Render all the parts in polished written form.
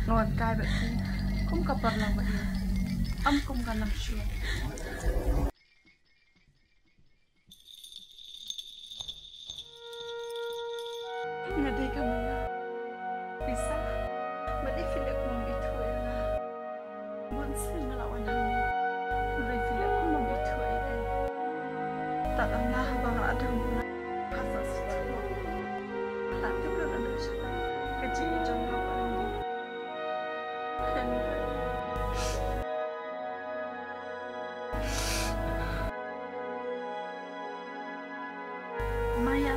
ngon cai vậy thì cũng có phần lòng vậy ông cũng cần làm chuyện nggak ada kamu bisa berarti video aku membitu ya monster melawan kamu berarti video aku membitu ya tak pernah bahwa ada hubungan pasal situ tapi belum ada siapa kecil jangan apa lagi Maya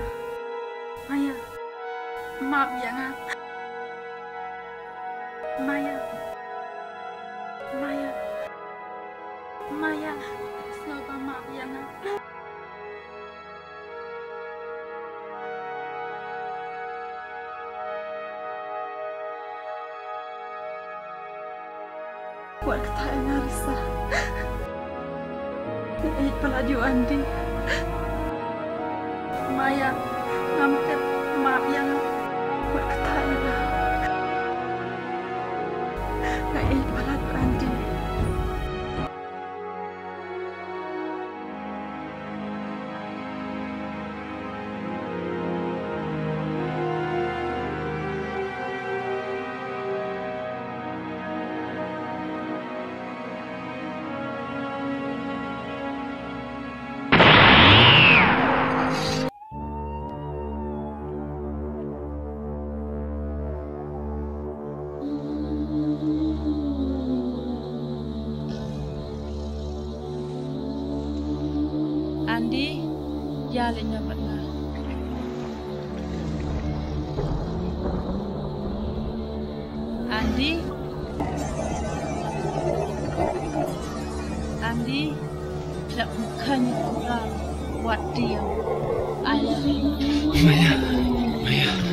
maaf ya Nga Maya Snova maaf ya Nga buat ketahuan Narisa ini pelaju Andi Maya hampir maaf ya Nga buat ketahuan nggak pelaju Andi Andi, jalannya benar. Andi, tidak bukannya kurang buat dia. Ayah. Maya.